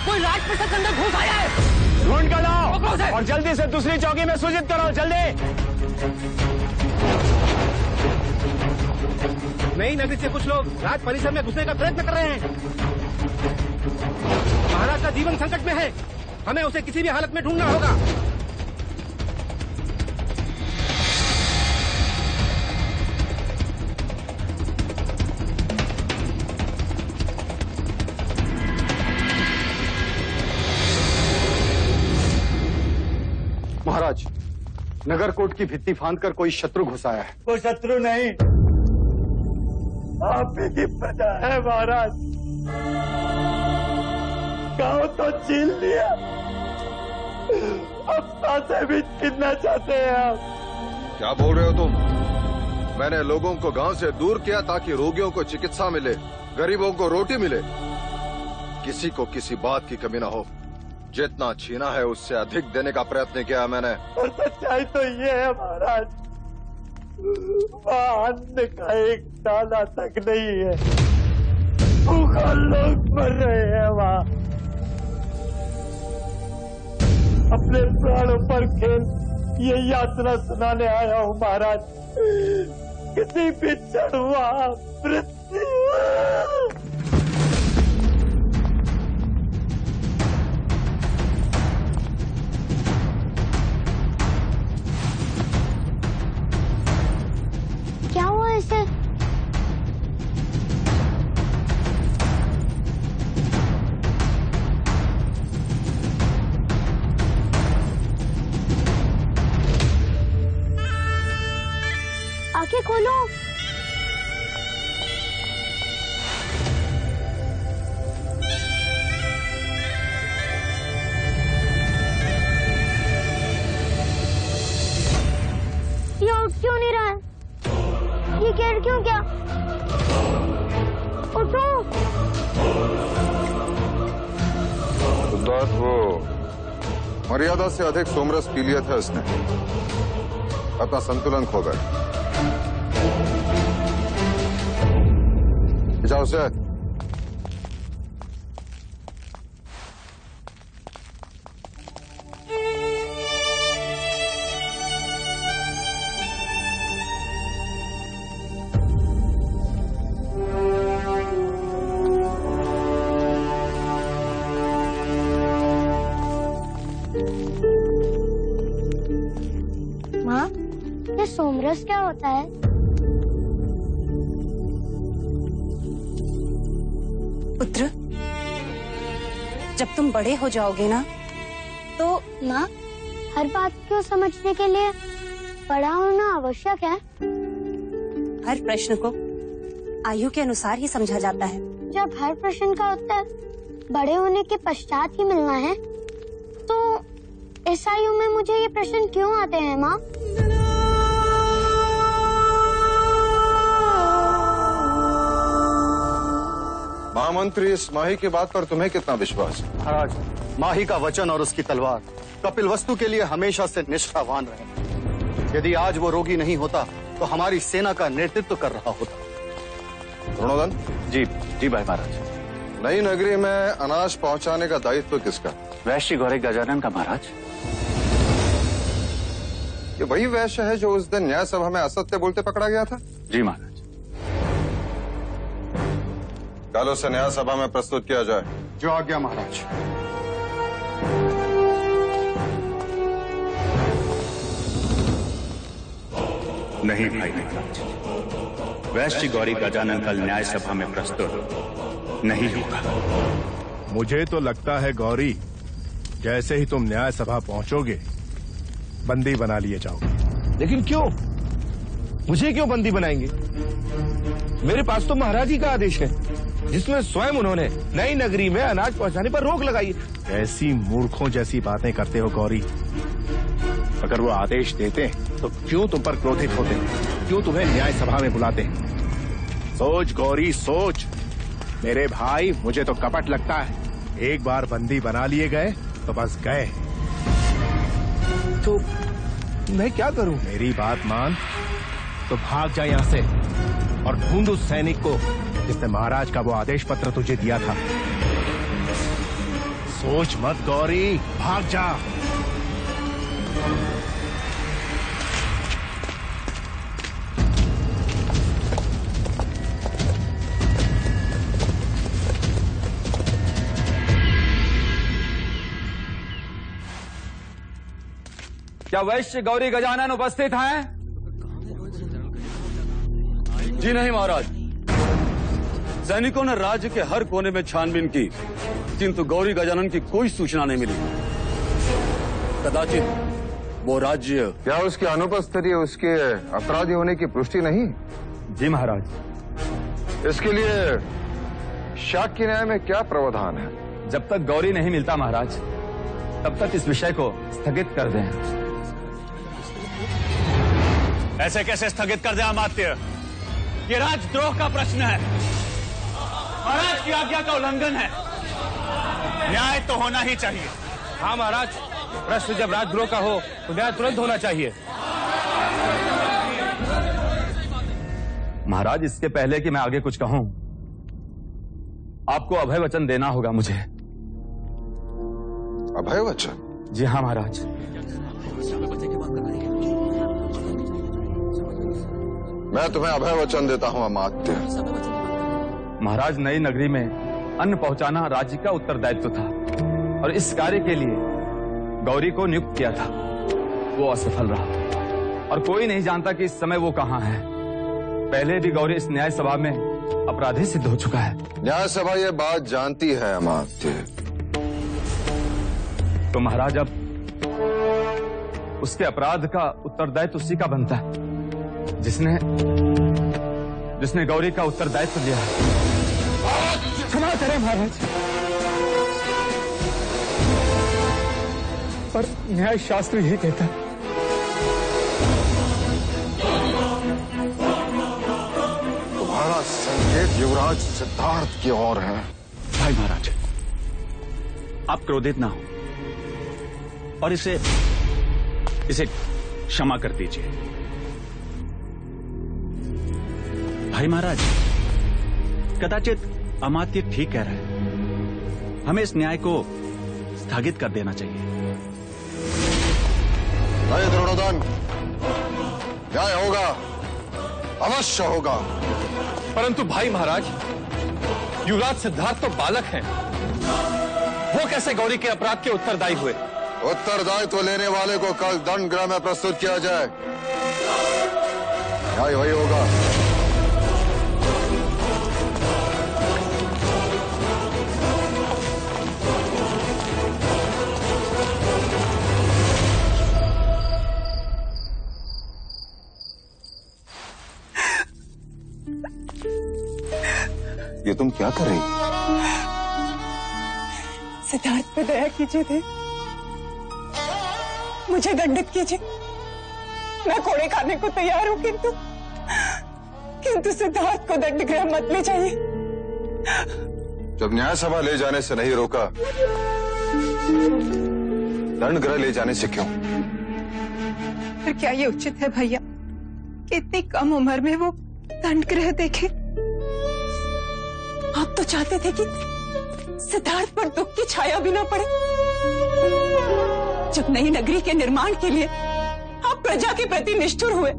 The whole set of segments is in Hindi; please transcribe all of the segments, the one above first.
कोई राजप्रसाद के अंदर घुस आया है। ढूंढ कर लाओ और जल्दी से दूसरी चौकी में सूचित करो, जल्दी। नई नगरी से कुछ लोग राज परिसर में घुसने का प्रयत्न कर रहे हैं। महाराज का जीवन संकट में है, हमें उसे किसी भी हालत में ढूंढना होगा। महाराज, नगरकोट की भित्ति फांदकर कोई शत्रु घुस आया है। वो शत्रु नहीं, आप ही की प्रजा है महाराज। गांव तो छीन लिया, अब सांसें भी छीनना चाहते हैं आप। क्या बोल रहे हो तुम? मैंने लोगों को गांव से दूर किया ताकि रोगियों को चिकित्सा मिले, गरीबों को रोटी मिले, किसी को किसी बात की कमी ना हो। जितना छीना है उससे अधिक देने का प्रयत्न किया मैंने। और सच्चाई तो ये है महाराज, वहाँ अन्न का एक दाना तक नहीं है, भूखा लोग मर रहे हैं वहाँ। अपने प्राणों पर खेल ये यात्रा सुनाने आया हूँ महाराज। किसी भी चढ़ुआ मृत्यु। क्या हुआ इसे? आंखें खोलो। ये उठ क्यों नहीं रहा है? ये गिर क्यों गया? उठो। सिद्धार्थ, वो मर्यादा से अधिक सोमरस पी लिया था इसने, अपना संतुलन खो गया। जाओ से। माँ, ये सोमरस क्या होता है? पुत्र, जब तुम बड़े हो जाओगे ना तो। माँ, हर बात को समझने के लिए बड़ा होना आवश्यक है। हर प्रश्न को आयु के अनुसार ही समझा जाता है। जब हर प्रश्न का उत्तर बड़े होने के पश्चात ही मिलना है, तो इस आयु में मुझे ये प्रश्न क्यों आते हैं माँ? महामंत्री, इस माही की बात पर तुम्हें कितना विश्वास है? महाराज, माही का वचन और उसकी तलवार कपिलवस्तु के लिए हमेशा से निष्ठावान रहे। यदि आज वो रोगी नहीं होता तो हमारी सेना का नेतृत्व कर रहा होता। द्रोणोदन। जी जी भाई महाराज। नई नगरी में अनाज पहुंचाने का दायित्व किसका? वैश्य गौरी गजानन का महाराज। ये वही वैश्य है जो उस दिन न्याय सभा में असत्य बोलते पकड़ा गया था? जी महाराज। कल उसे न्याय सभा में प्रस्तुत किया जाए। जो आज्ञा महाराज। नहीं भाई महाराज, वैश्य गौरी गजानन कल न्याय सभा में प्रस्तुत नहीं होगा। मुझे तो लगता है गौरी, जैसे ही तुम न्याय सभा पहुंचोगे बंदी बना लिए जाओगे। लेकिन क्यों? मुझे क्यों बंदी बनाएंगे? मेरे पास तो महाराज जी का आदेश है, जिसमें स्वयं उन्होंने नई नगरी में अनाज पहुंचाने पर रोक लगाई। ऐसी मूर्खों जैसी बातें करते हो गौरी। अगर वो आदेश देते तो क्यों तुम पर क्रोधित होते? क्यों तुम्हें न्याय सभा में बुलाते? सोच गौरी सोच। मेरे भाई, मुझे तो कपट लगता है। एक बार बंदी बना लिए गए तो बस गए। तो मैं क्या करूं? मेरी बात मान तो भाग जा यहाँ से और ढूंढ उस सैनिक को जिसने महाराज का वो आदेश पत्र तुझे दिया था। सोच मत गौरी, भाग जा। क्या वैश्य गौरी गजानन उपस्थित हैं? जी नहीं महाराज। सैनिकों ने राज्य के हर कोने में छानबीन की, किंतु गौरी गजानन की कोई सूचना नहीं मिली। कदाचित वो राज्य। क्या उसकी अनुपस्थिति उसके अपराधी होने की पुष्टि नहीं? जी महाराज। इसके लिए शाक्य न्याय में क्या प्रावधान है? जब तक गौरी नहीं मिलता महाराज, तब तक इस विषय को स्थगित कर दें। ऐसे कैसे स्थगित कर दे अमात्य? ये राजद्रोह का प्रश्न है, महाराज की आज्ञा का उल्लंघन है। न्याय तो होना ही चाहिए। हाँ महाराज, प्रश्न जब राजद्रोह का हो तो न्याय तुरंत होना चाहिए। महाराज, इसके पहले कि मैं आगे कुछ कहूं, आपको अभय वचन देना होगा मुझे। अभय वचन? जी हाँ महाराज। मैं तुम्हें अभय वचन देता हूं अमात्य। महाराज, नई नगरी में अन्न पहुंचाना राज्य का उत्तरदायित्व था और इस कार्य के लिए गौरी को नियुक्त किया था। वो असफल रहा और कोई नहीं जानता कि इस समय वो कहाँ है। पहले भी गौरी इस न्याय सभा में अपराधी सिद्ध हो चुका है। न्याय सभा ये बात जानती है अमात्य। तो महाराज, अब उसके अपराध का उत्तरदायित्व उसी का बनता है जिसने गौरी का उत्तरदायित्व लिया है। क्षमा करें महाराज, पर न्याय शास्त्र यही कहता है। तुम्हारा संकेत युवराज सिद्धार्थ की ओर है। भाई महाराज, आप क्रोधित ना हो और इसे क्षमा कर दीजिए। भाई महाराज, कदाचित अमात्य ठीक कह रहा है। हमें इस न्याय को स्थगित कर देना चाहिए। नहीं द्रोणोदन, न्याय होगा, अवश्य होगा। परंतु भाई महाराज, युवराज सिद्धार्थ तो बालक हैं। वो कैसे गौरी के अपराध के उत्तरदायी हुए? उत्तरदायित्व लेने वाले को कल दंड गृह में प्रस्तुत किया जाए। न्याय वही होगा। ये तुम क्या कर रही? सिद्धार्थ पे दया कीजिए देव, मुझे दंडित कीजिए। मैं कोड़े खाने को तैयार हूं, किंतु सिद्धार्थ को दंड गृह मत ले जाइए। जब न्याय सभा ले जाने से नहीं रोका, दंड गृह ले जाने से क्यों? फिर क्या ये उचित है भैया कि इतनी कम उम्र में वो दंड गृह देखे? आप तो चाहते थे कि सिद्धार्थ पर दुख की छाया भी ना पड़े। जब नई नगरी के निर्माण के लिए आप प्रजा के प्रति निष्ठुर हुए,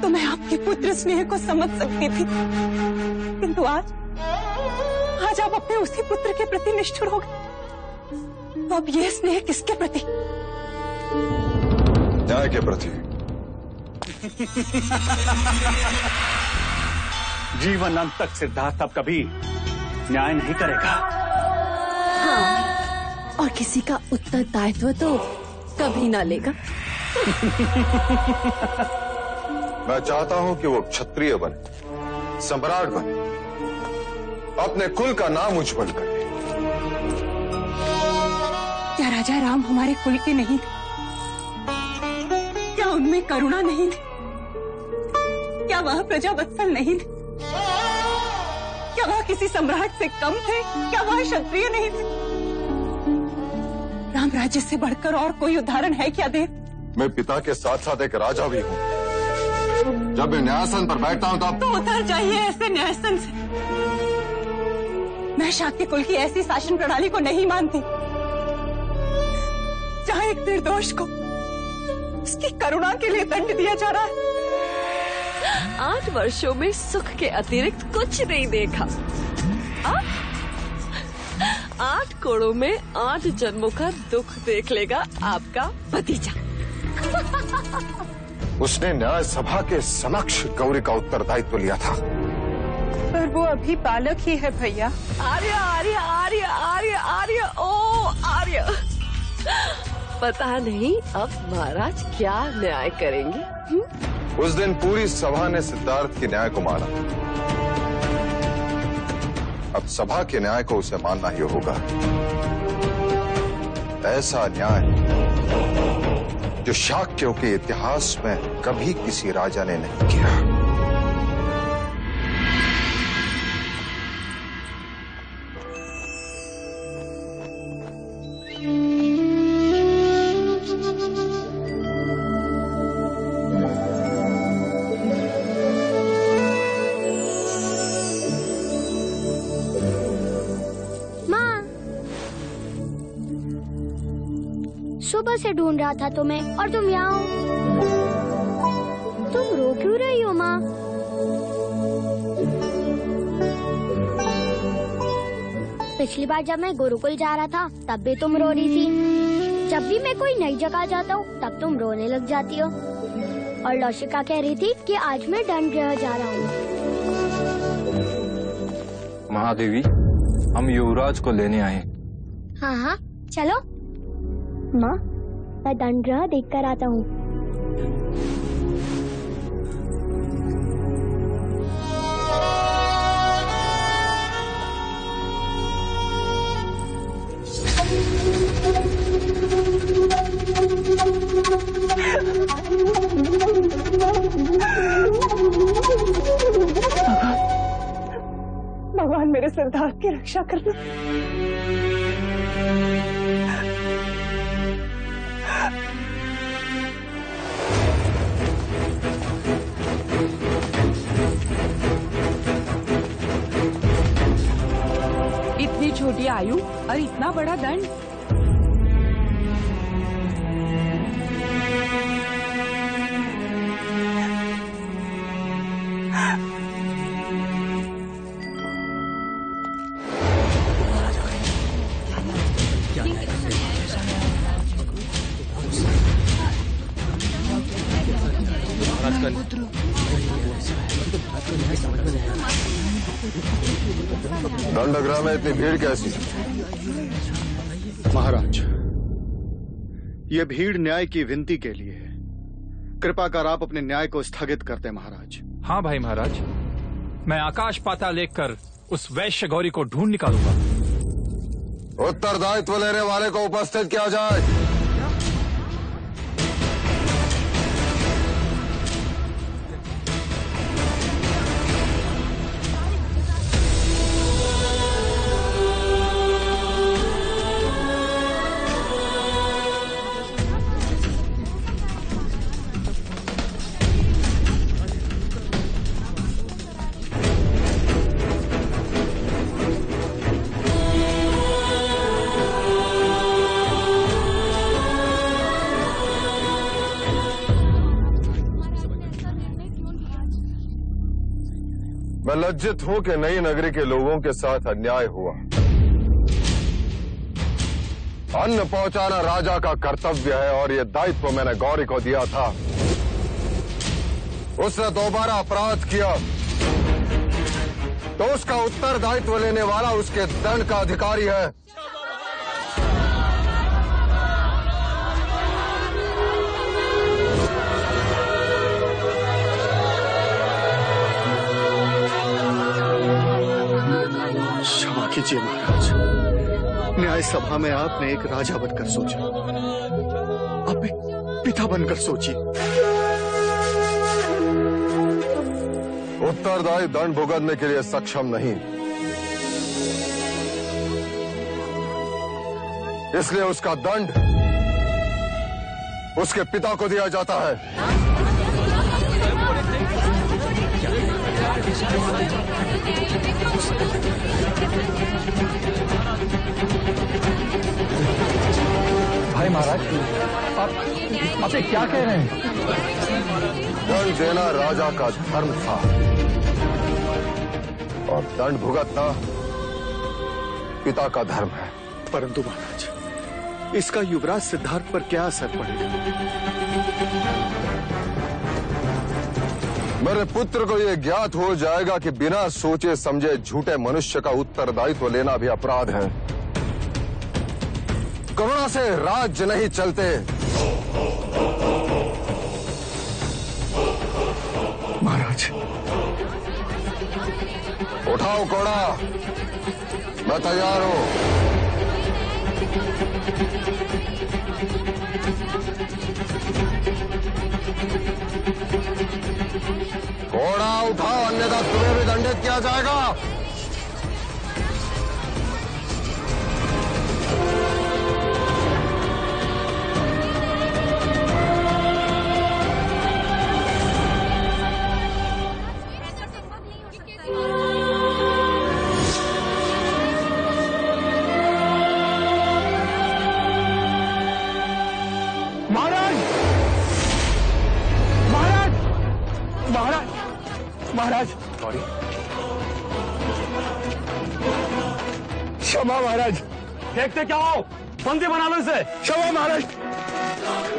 तो मैं आपके पुत्र स्नेह को समझ सकती थी, किंतु आज आप अपने उसी पुत्र के प्रति निष्ठुर हो गए। तो अब यह स्नेह किसके प्रति? न्याय के प्रति। जीवन अंत तक सिद्धार्थ अब कभी न्याय नहीं करेगा। हाँ, और किसी का उत्तरदायित्व तो कभी ना लेगा। मैं चाहता हूं कि वो क्षत्रिय बने, सम्राट बने, अपने कुल का नाम उज्जवल करे। क्या राजा राम हमारे कुल के नहीं थे? क्या उनमें करुणा नहीं थी? क्या वह प्रजा वत्सल नहीं थे? क्या वह किसी सम्राट से कम थे? क्या वह क्षत्रिय नहीं थे? राम राज्य से बढ़कर और कोई उदाहरण है क्या देव? मैं पिता के साथ साथ एक राजा भी हूं। जब मैं न्यायासन पर बैठता हूं तब तो उतर जाइए ऐसे न्यायासन से। मैं शाक्य कुल की ऐसी शासन प्रणाली को नहीं मानती जहां एक निर्दोष को उसकी करुणा के लिए दंड दिया जा रहा है। 8 वर्षों में सुख के अतिरिक्त कुछ नहीं देखा। 8 कोड़ों में 8 जन्मों का दुख देख लेगा आपका भतीजा। उसने न्याय सभा के समक्ष गौरी का उत्तरदायित्व लिया था, पर वो अभी बालक ही है भैया। आर्य आर्य आर्य आर्य आर्य ओ आर्य, पता नहीं अब महाराज क्या न्याय करेंगे। उस दिन पूरी सभा ने सिद्धार्थ के न्याय को माना, अब सभा के न्याय को उसे मानना ही होगा। ऐसा न्याय जो शाक्यों के इतिहास में कभी किसी राजा ने नहीं किया। सुबह से ढूंढ रहा था तुम्हें और तुम यहाँ हो। तुम रो क्यों रही हो माँ? पिछली बार जब मैं गुरुकुल जा रहा था तब भी तुम रो रही थी। जब भी मैं कोई नई जगह जाता हूँ तब तुम रोने लग जाती हो। और लौशिका कह रही थी कि आज मैं दंडगृह जा रहा हूँ। महादेवी, हम युवराज को लेने आए। हाँ हाँ चलो। माँ मैं दंडगृह देख कर आता हूँ। भगवान मेरे सिद्धार्थ की रक्षा करना। इतनी छोटी आयु और इतना बड़ा दंड। दंडगृह में इतनी भीड़ कैसी? महाराज, ये भीड़ न्याय की विनती के लिए है। कृपा कर आप अपने न्याय को स्थगित करते महाराज। हाँ भाई महाराज, मैं आकाश पाताल लेकर उस वैश्य गौरी को ढूंढ निकालूंगा। उत्तरदायित्व लेने वाले को उपस्थित किया जाए। मैं लज्जित हूं कि नई नगरी के लोगों के साथ अन्याय हुआ। अन्न पहुंचाना राजा का कर्तव्य है और ये दायित्व मैंने गौरी को दिया था। उसने दोबारा अपराध किया तो उसका उत्तरदायित्व लेने वाला उसके दंड का अधिकारी है। क्षमा कीजिए महाराज, न्याय सभा में आपने एक राजा बनकर सोचा, अब एक पिता बनकर सोचिए। उत्तरदायी दंड भुगतने के लिए सक्षम नहीं, इसलिए उसका दंड उसके पिता को दिया जाता है। बच्चे क्या कह रहे हैं? दंड देना राजा का धर्म था और दंड भुगतना पिता का धर्म है। परंतु महाराज, इसका युवराज सिद्धार्थ पर क्या असर पड़ेगा? मेरे पुत्र को यह ज्ञात हो जाएगा कि बिना सोचे समझे झूठे मनुष्य का उत्तरदायित्व लेना भी अपराध है। करुणा से राज्य नहीं चलते। महाराज, उठाओ कोड़ा, मैं तैयार हूं। घोड़ा उठाओ, अन्यथा तुम्हें भी दंडित किया जाएगा। महाराज, गौरी, क्षमा महाराज। देखते क्या हो, बंदी बना लो इसे। क्षमा महाराज,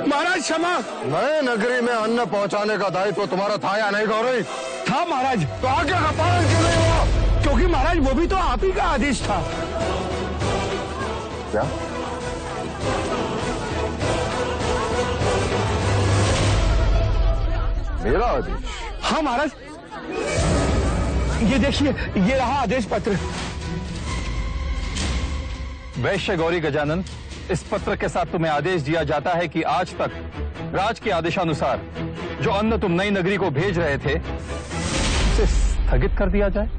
महाराज क्षमा। नए नगरी में अन्न पहुंचाने का दायित्व तुम्हारा था या नहीं गौरी? था महाराज। तो आज्ञा का पालन क्यों नहीं हुआ? क्योंकि महाराज वो भी तो आप ही का आदेश था। क्या? मेरा आदेश? हाँ महाराज, ये देखिए, ये रहा आदेश पत्र। वैश्य गौरी गजानन, इस पत्र के साथ तुम्हें आदेश दिया जाता है कि आज तक राज के आदेशानुसार जो अन्न तुम नई नगरी को भेज रहे थे उसे स्थगित कर दिया जाए।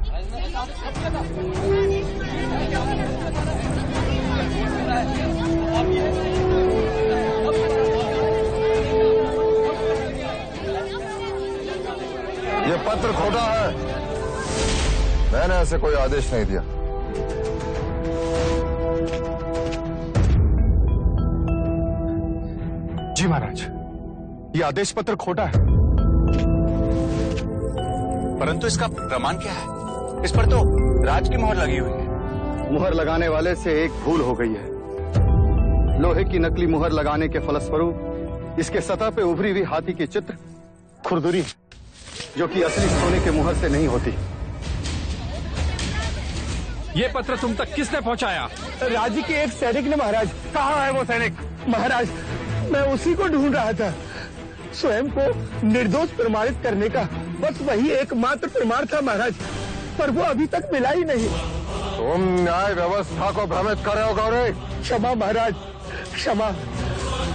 ये पत्र खोटा है। मैंने ऐसे कोई आदेश नहीं दिया। जी महाराज, ये आदेश पत्र खोटा है। परंतु इसका प्रमाण क्या है? इस पर तो राज की मोहर लगी हुई है। मुहर लगाने वाले से एक भूल हो गई है। लोहे की नकली मुहर लगाने के फलस्वरूप इसके सतह पे उभरी हुई हाथी की चित्र खुरदुरी, जो कि असली सोने के मुहर से नहीं होती। ये पत्र तुम तक किसने पहुंचाया? राज्य के एक सैनिक ने महाराज। कहाँ है वो सैनिक? महाराज, मैं उसी को ढूंढ रहा था। स्वयं को निर्दोष प्रमाणित करने का बस वही एकमात्र प्रमाण था महाराज, पर वो अभी तक मिला ही नहीं। तुम न्याय व्यवस्था को भ्रमित कर रहे हो गौरी। क्षमा महाराज, क्षमा।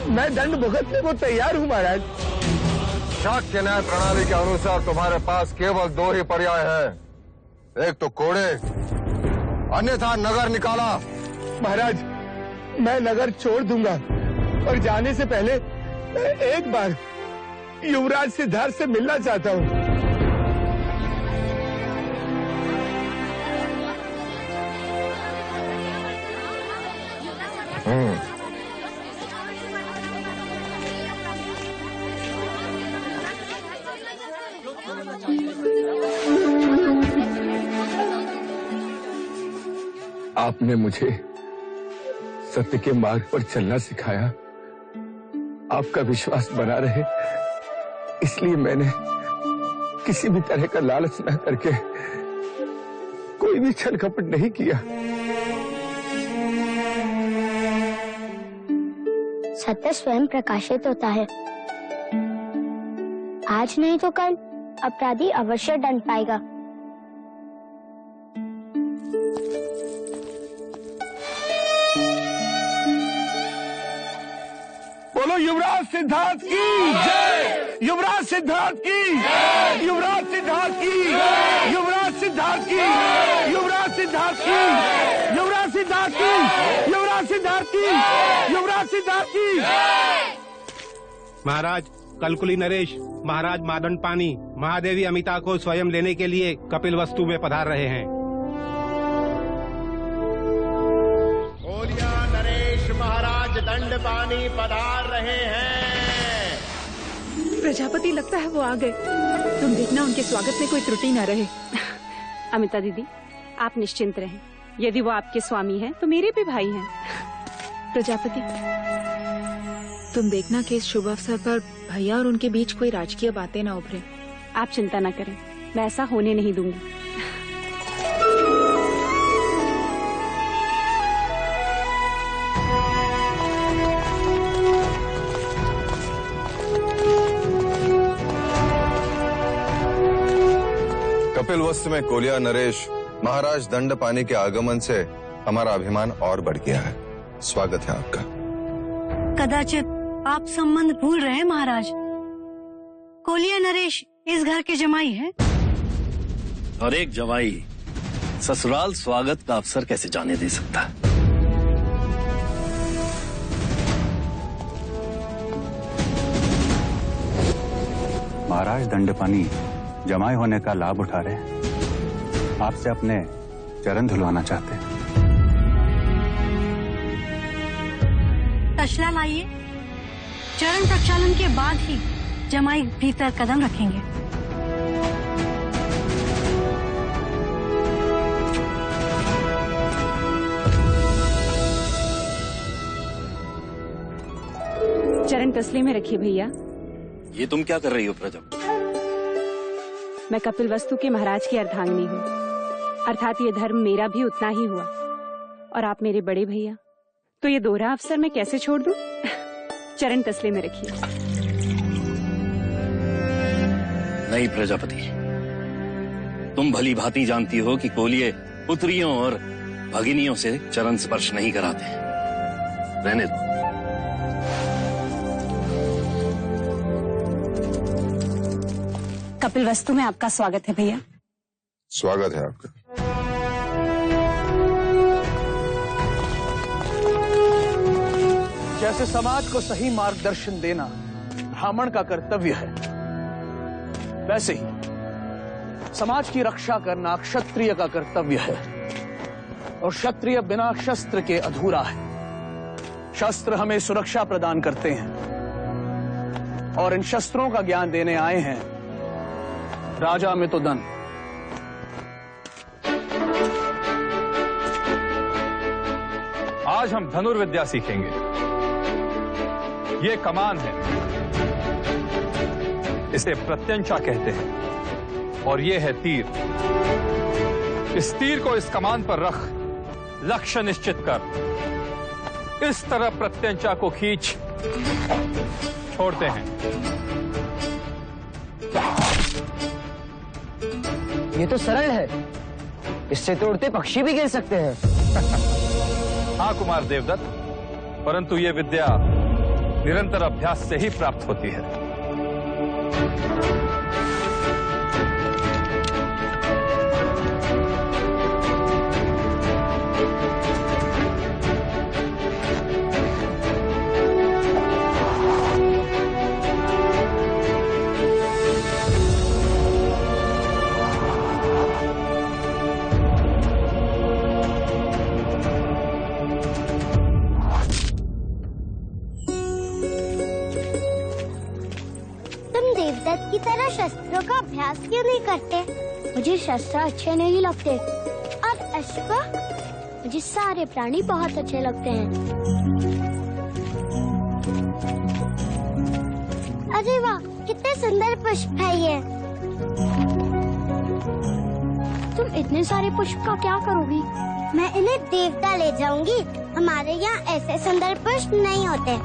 मैं दंड भुगतने को तैयार हूँ महाराज। शाक्य न्याय प्रणाली के अनुसार तुम्हारे पास केवल दो ही पर्याय हैं। एक तो कोड़े, अन्यथा नगर निकाला। महाराज, मैं नगर छोड़ दूंगा, और जाने से पहले मैं एक बार युवराज सिद्धार्थ से मिलना चाहता हूँ। आपने मुझे सत्य के मार्ग पर चलना सिखाया। आपका विश्वास बना रहे, इसलिए मैंने किसी भी तरह का लालच न करके कोई भी छल कपट नहीं किया। सत्य स्वयं प्रकाशित होता है। आज नहीं तो कल अपराधी अवश्य दंड पाएगा। बोलो युवराज सिद्धार्थ की जय! युवराज सिद्धार्थ की जय! युवराज सिद्धार्थ की जय! युवराज सिद्धार्थ की जय! युवराज सिद्धार्थ की जय! युवराज सिद्धार्थ की जय! युवराज सिद्धार्थ की जय! युवराज सिद्धार्थ की जय! महाराज कलकुली नरेश, महाराज मादंड पानी, महादेवी अमिता को स्वयं लेने के लिए कपिल वस्तु में पधार रहे हैं। बोलिया नरेश महाराज दंड पानी पधार रहे हैं। प्रजापति, लगता है वो आ गए। तुम देखना उनके स्वागत में कोई त्रुटि न रहे। अमिता दीदी, आप निश्चिंत रहें। यदि वो आपके स्वामी हैं, तो मेरे भी भाई हैं। प्रजापति, तुम देखना कि इस शुभ अवसर पर भैया और उनके बीच कोई राजकीय बातें न उभरे। आप चिंता न करें, मैं ऐसा होने नहीं दूंगी। कपिलवस्तु में कोलिया नरेश महाराज दंडपानी के आगमन से हमारा अभिमान और बढ़ गया है। स्वागत है आपका। कदाचित आप संबंध भूल रहे हैं महाराज। कोलिया नरेश इस घर के जमाई है। और एक जमाई ससुराल स्वागत का अवसर कैसे जाने दे सकता है? महाराज दंडपानी जमाई होने का लाभ उठा रहे हैं। आपसे अपने चरण धुलवाना चाहते हैं। तशला लाइए। चरण प्रक्षालन के बाद ही जमाई भीतर कदम रखेंगे। चरण तसले में रखिए भैया। ये तुम क्या कर रही हो प्रजापति? मैं कपिलवस्तु के महाराज की अर्धांगिनी हूँ, अर्थात ये धर्म मेरा भी उतना ही हुआ। और आप मेरे बड़े भैया, तो ये दोहरा अवसर मैं कैसे छोड़ दूं? चरण तसले में रखिए। नहीं प्रजापति, तुम भली भांति जानती हो कि कोलिये पुत्रियों और भगिनियों से चरण स्पर्श नहीं कराते। रहने दो। कपिलवस्तु में आपका स्वागत है भैया। स्वागत है आपका। जैसे समाज को सही मार्गदर्शन देना ब्राह्मण का कर्तव्य है, वैसे ही समाज की रक्षा करना क्षत्रिय का कर्तव्य है। और क्षत्रिय बिना शस्त्र के अधूरा है। शस्त्र हमें सुरक्षा प्रदान करते हैं और इन शस्त्रों का ज्ञान देने आए हैं राजा अमितोदन। आज हम धनुर्विद्या सीखेंगे। ये कमान है, इसे प्रत्यंचा कहते हैं। और ये है तीर। इस तीर को इस कमान पर रख लक्ष्य निश्चित कर इस तरह प्रत्यंचा को खींच छोड़ते हैं। ये तो सरल है, इससे तो उड़ते पक्षी भी गिर सकते हैं। हाँ कुमार देवदत्त, परंतु ये विद्या निरंतर अभ्यास से ही प्राप्त होती है। की तरह शस्त्रों का अभ्यास क्यों नहीं करते? मुझे शस्त्र अच्छे नहीं लगते और अश्व, मुझे सारे प्राणी बहुत अच्छे लगते हैं। अरे वाह, कितने सुंदर पुष्प है ये। तुम इतने सारे पुष्प का क्या करोगी? मैं इन्हें देवता ले जाऊंगी। हमारे यहाँ ऐसे सुंदर पुष्प नहीं होते।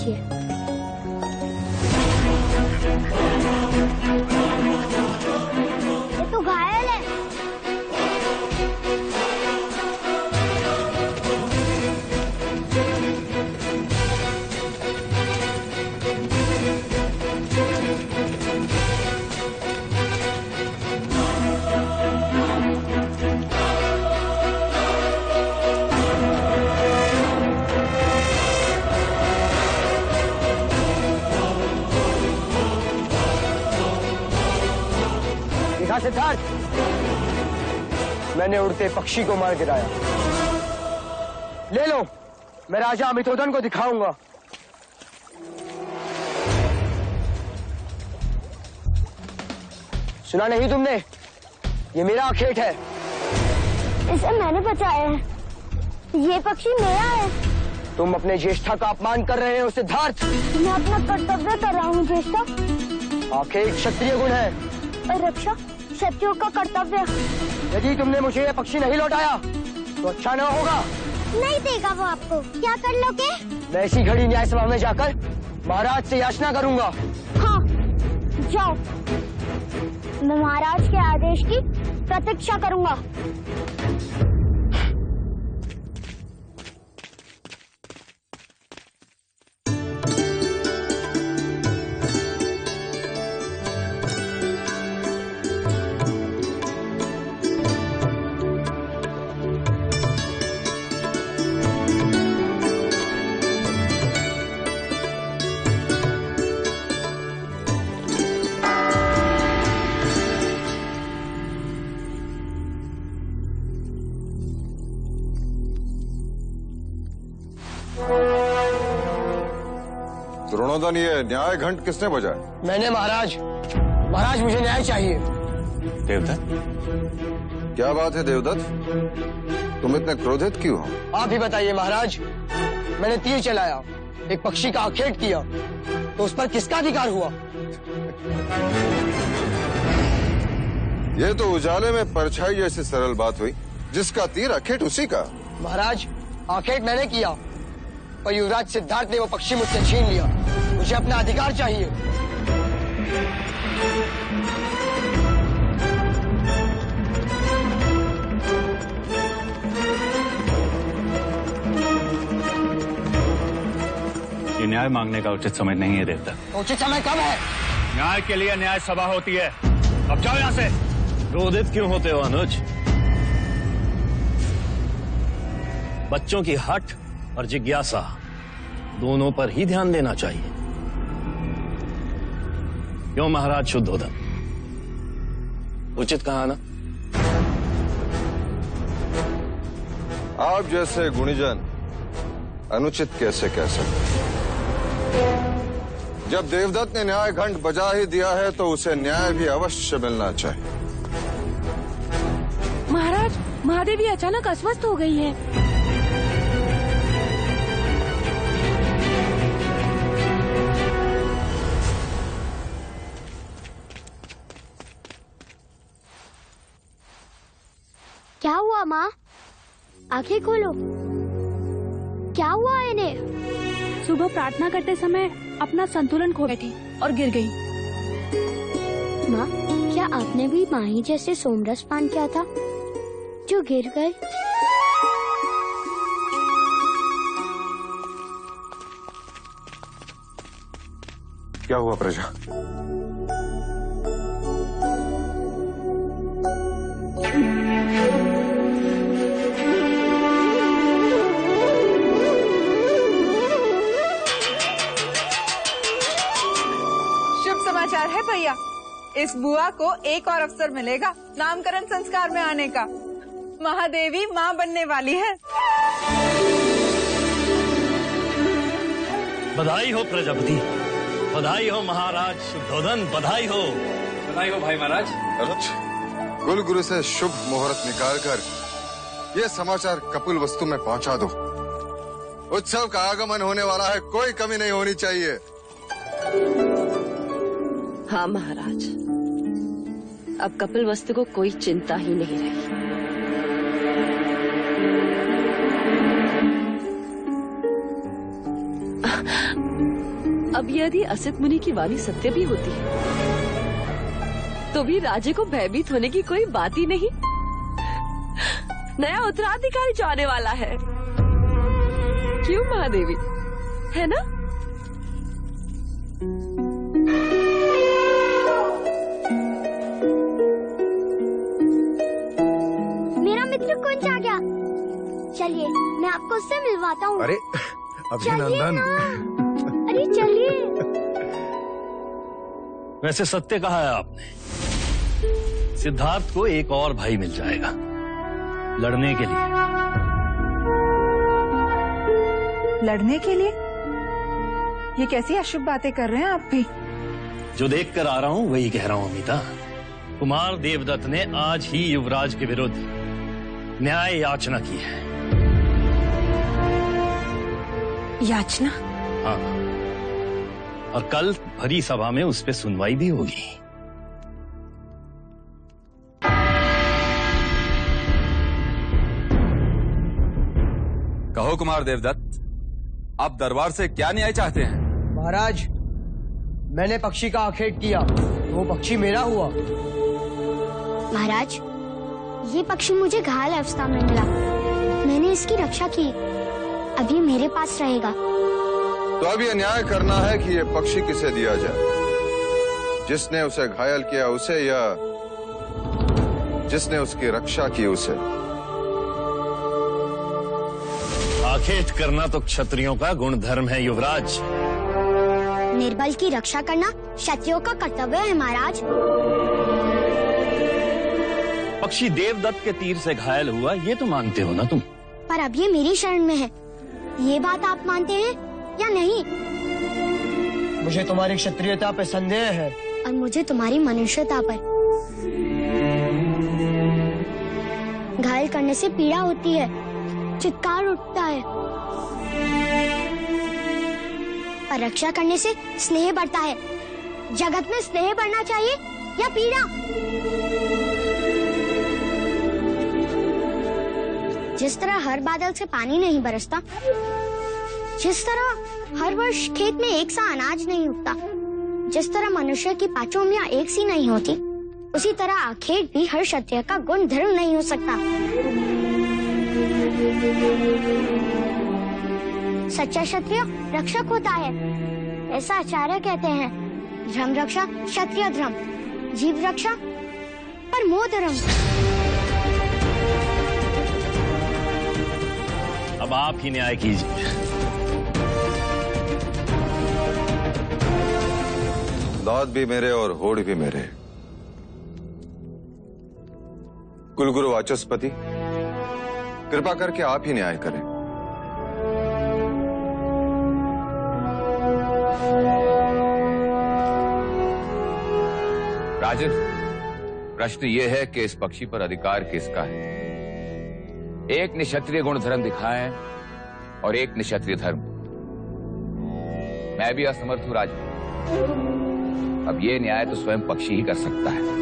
ये तो घायल है। राजा सिद्धार्थ, मैंने उड़ते पक्षी को मार गिराया। ले लो, मैं राजा अमितोदन को दिखाऊंगा। सुना नहीं तुमने? ये मेरा आखेट है। इसे मैंने बचाया है। ये पक्षी मेरा है। तुम अपने ज्येष्ठा का अपमान कर रहे हो सिद्धार्थ। मैं अपना कर्तव्य कर रहा हूँ ज्येष्ठा। आखेट क्षत्रिय गुण है और रक्षा क्षत्रियों का कर्तव्य। यदि तुमने मुझे ये पक्षी नहीं लौटाया तो अच्छा न होगा। नहीं देगा वो आपको। क्या कर लोगे? मैं इसी घड़ी न्याय सभा में जाकर महाराज से याचना करूंगा। हाँ, जाओ। मैं महाराज के आदेश की प्रतीक्षा करूंगा। द्रोणोदन, ये न्याय घंट किसने बजाया? मैंने महाराज। महाराज मुझे न्याय चाहिए। देवदत्त, क्या बात है देवदत्त? तुम इतने क्रोधित क्यों हो? आप ही बताइए महाराज। मैंने तीर चलाया, एक पक्षी का आखेट किया, तो उस पर किसका अधिकार हुआ? ये तो उजाले में परछाई जैसी सरल बात हुई। जिसका तीर आखेट उसी का। महाराज, आखेट मैंने किया, पर युवराज सिद्धार्थ ने वो पक्षी मुझसे छीन लिया। मुझे अपना अधिकार चाहिए। ये न्याय मांगने का उचित समय नहीं है देवता। उचित समय कब है? न्याय के लिए न्याय सभा होती है। अब जाओ यहाँ से। क्रोधित क्यों होते हो अनुज? बच्चों की हठ और जिज्ञासा दोनों पर ही ध्यान देना चाहिए। क्यों महाराज शुद्धोदन? उचित कहा ना? आप जैसे गुणीजन अनुचित कैसे कह सकते? जब देवदत्त ने न्याय घंट बजा ही दिया है तो उसे न्याय भी अवश्य मिलना चाहिए। महाराज, महादेवी अचानक अस्वस्थ हो गई है। क्या हुआ माँ? आंखें खोलो। क्या हुआ इन्हें? सुबह प्रार्थना करते समय अपना संतुलन खो बैठी और गिर गई। माँ, क्या आपने भी माही जैसे सोमरस पान किया था जो गिर गए? क्या हुआ प्रजा? समाचार है भैया। इस बुआ को एक और अवसर मिलेगा नामकरण संस्कार में आने का। महादेवी माँ बनने वाली है। बधाई हो प्रजापति, बधाई हो महाराज शुद्धोदन, बधाई हो। बधाई हो भाई महाराज। अनुज, कुल गुरु से शुभ मुहूर्त निकालकर ये समाचार कपिल वस्तु में पहुंचा दो। उत्सव का आगमन होने वाला है, कोई कमी नहीं होनी चाहिए। हाँ महाराज, अब कपिल वस्तु को कोई चिंता ही नहीं रही। अब यदि असित मुनि की वाणी सत्य भी होती है तो भी राजे को भयभीत होने की कोई बात ही नहीं। नया उत्तराधिकारी जो आने वाला है। क्यों महादेवी, है ना? चलिए मैं आपको उससे मिलवाता हूँ। अरे अभिनंदन। अरे चलिए। वैसे सत्य कहा है आपने। सिद्धार्थ को एक और भाई मिल जाएगा लड़ने के लिए। लड़ने के लिए? ये कैसी अशुभ बातें कर रहे हैं आप भी? जो देख कर आ रहा हूं वही कह रहा हूं अमिता। कुमार देवदत्त ने आज ही युवराज के विरुद्ध न्याय याचना की है। याचना? हाँ, और कल भरी सभा में उस पर सुनवाई भी होगी। कहो कुमार देवदत्त, आप दरबार से क्या न्याय चाहते हैं? महाराज, मैंने पक्षी का आखेट किया, वो पक्षी मेरा हुआ। महाराज, ये पक्षी मुझे घायल अवस्था में मिला, मैंने इसकी रक्षा की, अब ये मेरे पास रहेगा। तो अब ये न्याय करना है कि ये पक्षी किसे दिया जाए, जिसने उसे घायल किया उसे या जिसने उसकी रक्षा की उसे। आखेट करना तो क्षत्रियों का गुण धर्म है युवराज। निर्बल की रक्षा करना क्षत्रियों का कर्तव्य है महाराज। पक्षी देवदत्त के तीर से घायल हुआ ये तो मानते हो ना तुम? पर अब ये मेरी शरण में है, ये बात आप मानते हैं या नहीं? मुझे तुम्हारी क्षत्रियता पर संदेह है। और मुझे तुम्हारी मनुष्यता पर। घायल करने से पीड़ा होती है, चित्कार उठता है, पर रक्षा करने से स्नेह बढ़ता है। जगत में स्नेह बढ़ना चाहिए या पीड़ा? जिस तरह हर बादल से पानी नहीं बरसता, जिस तरह हर वर्ष खेत में एक सा अनाज नहीं उगता, जिस तरह मनुष्य की पांचों उंगलियां एक सी नहीं होती, उसी तरह आखेट भी हर क्षत्रिय का गुण धर्म नहीं हो सकता। सच्चा क्षत्रिय रक्षक होता है, ऐसा आचार्य कहते हैं। धर्म रक्षा क्षत्रिय धर्म, जीव रक्षा परमो धर्म। अब आप ही न्याय कीजिए। दाद भी मेरे और होड़ भी मेरे। कुलगुरु वाचस्पति, कृपा करके आप ही न्याय करें। राजन, प्रश्न ये है कि इस पक्षी पर अधिकार किसका है? एक ने क्षत्रिय गुण धर्म दिखाए और एक ने क्षत्रिय धर्म। मैं भी असमर्थ हूं राजन। अब ये न्याय तो स्वयं पक्षी ही कर सकता है।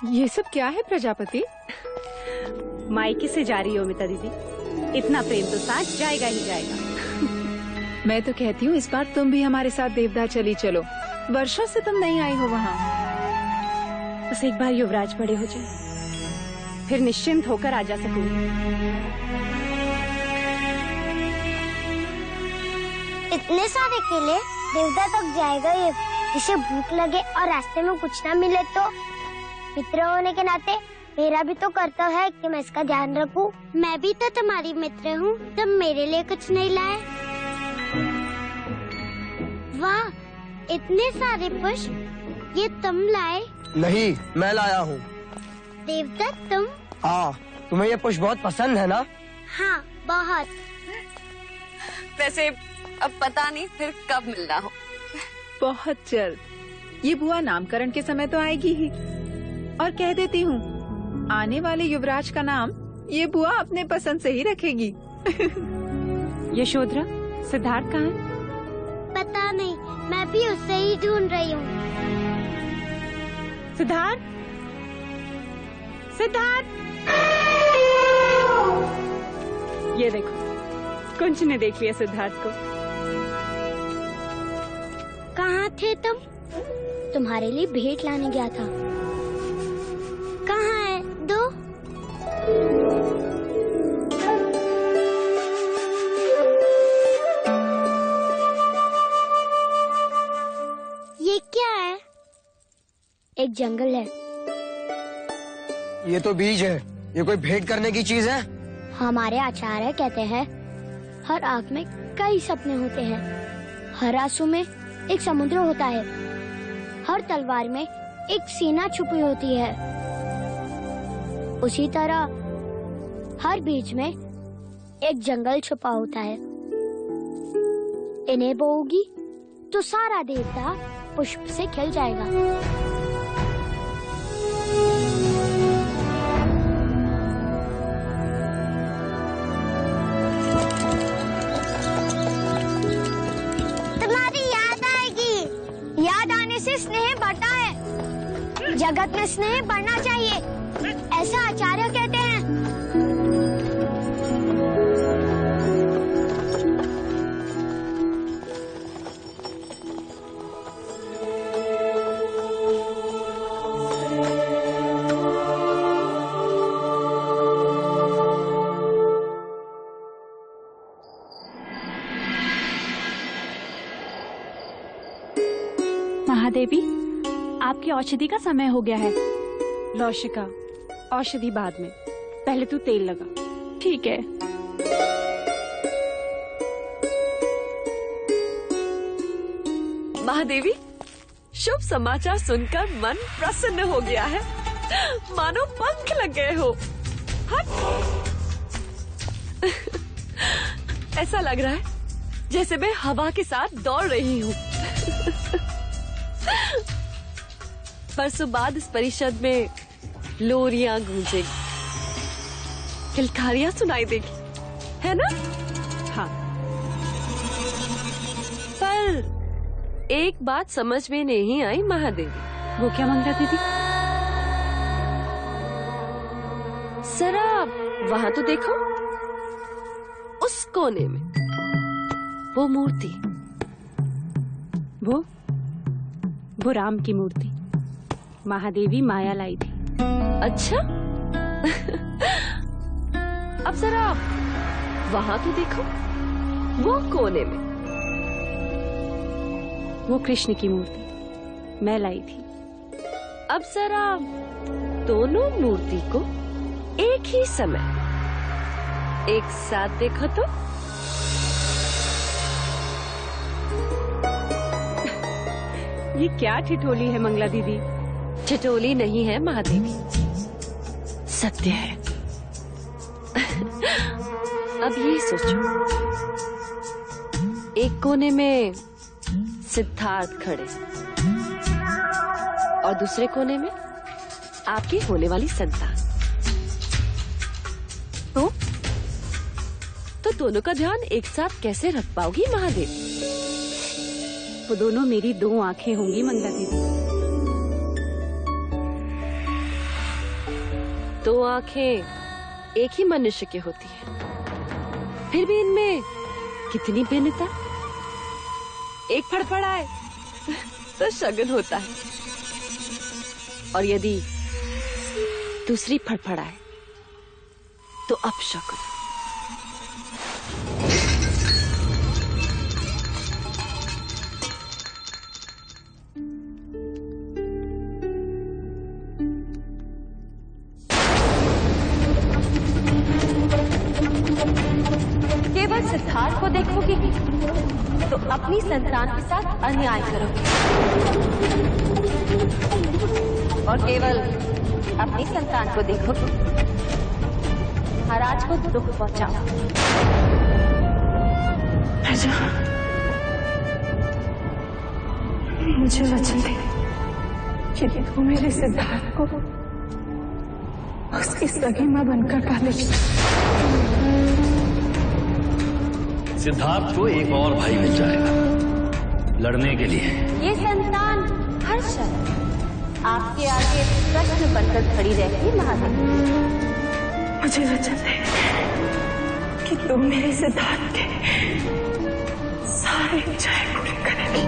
ये सब क्या है प्रजापति? मायके से जा रही हो अमिता दीदी, इतना प्रेम तो साथ जाएगा ही जाएगा। मैं तो कहती हूँ इस बार तुम भी हमारे साथ देवदार चली चलो, वर्षों से तुम नहीं आई हो वहाँ। बस एक बार युवराज बड़े हो जाए, फिर निश्चिंत होकर आ जा सकूंगी। इतने सारे केले देवदार तक जाएगा ये? इसे भूख लगे और रास्ते में कुछ ना मिले तो? मित्र होने के नाते मेरा भी तो कर्तव्य है कि मैं इसका ध्यान रखूं। मैं भी तो तुम्हारी मित्र हूँ। तुम मेरे लिए कुछ नहीं लाए? वाह, इतने सारे पुष्प ये तुम लाए? नहीं, मैं लाया हूँ। देवदत्त तुम? हाँ, तुम्हें ये पुष्प बहुत पसंद है ना? हाँ, बहुत। वैसे अब पता नहीं फिर कब मिलना हो। बहुत जल्द। ये बुआ नामकरण के समय तो आएगी ही। और कह देती हूँ, आने वाले युवराज का नाम ये बुआ अपने पसंद से ही रखेगी। यशोधरा, सिद्धार्थ कहाँ है? पता नहीं, मैं भी उससे ही ढूंढ रही हूँ। सिद्धार्थ, सिद्धार्थ! ये देखो, कुंज ने देख लिया सिद्धार्थ को। कहाँ थे तुम? तुम्हारे लिए भेंट लाने गया था। कहाँ है? दो। ये क्या है? एक जंगल है। ये तो बीज है। ये कोई भेंट करने की चीज है? हमारे आचार्य कहते हैं हर आंख में कई सपने होते हैं, हर आंसू में एक समुद्र होता है, हर तलवार में एक सीना छुपी होती है। उसी तरह हर बीज में एक जंगल छुपा होता है। इन्हें बोओगी तो सारा देवता पुष्प से खिल जाएगा। तुम्हारी याद आएगी। याद आने से स्नेह बढ़ता है। जगत में स्नेह बढ़ना चाहिए, ऐसा आचार्य कहते हैं। महादेवी, आपकी औषधि का समय हो गया है। लौशिका, औषधि बाद में, पहले तू तेल लगा। ठीक है। महादेवी, शुभ समाचार सुनकर मन प्रसन्न हो गया है, मानो पंख लग गए हो। हट। ऐसा लग रहा है जैसे मैं हवा के साथ दौड़ रही हूँ। परसों बाद इस परिषद में लोरियां गूंजेगी, किलकारियां सुनाई देगी, है ना? हाँ। पर एक बात समझ में नहीं आई महादेवी। वो क्या मंगला दीदी? जरा वहां तो देखो, उस कोने में वो मूर्ति। वो राम की मूर्ति महादेवी माया लाई थी। अच्छा। अब जरा वहां तो देखो, वो कोने में वो कृष्ण की मूर्ति मैं लाई थी। अब जरा दोनों मूर्ति को एक ही समय एक साथ देखो तो। ये क्या ठिठोली है मंगला दीदी? ठिठोली नहीं है महादेवी, सत्य है। अब ये सोचो, एक कोने में सिद्धार्थ खड़े और दूसरे कोने में आपकी होने वाली संतान। तो दोनों का ध्यान एक साथ कैसे रख पाओगी महादेवी? वो दोनों मेरी दो आंखें होंगी मंगला दीदी। दो आंखें एक ही मनुष्य की होती है, फिर भी इनमें कितनी भिन्नता। एक फड़फड़ाए तो शगुन होता है, और यदि दूसरी फड़फड़ाए तो अपशकुन। करोगे तो अपनी संतान के साथ अन्याय करोगे और केवल अपनी संतान को देखोगे, महाराज को दुख पहुंचाओ। प्रजा, मुझे वचन दे कि तू मेरे सिद्धार्थ को उसकी सगी मां बनकर पालेगी। सिद्धार्थ को एक और भाई मिल जाएगा लड़ने के लिए। ये संतान हर शर्त आपके आगे प्रश्न बनकर खड़ी रहेगी महादेव। मुझे वचन दे कि तुम मेरे सिद्धार्थ के सारे इच्छाएं पूरी करेगी।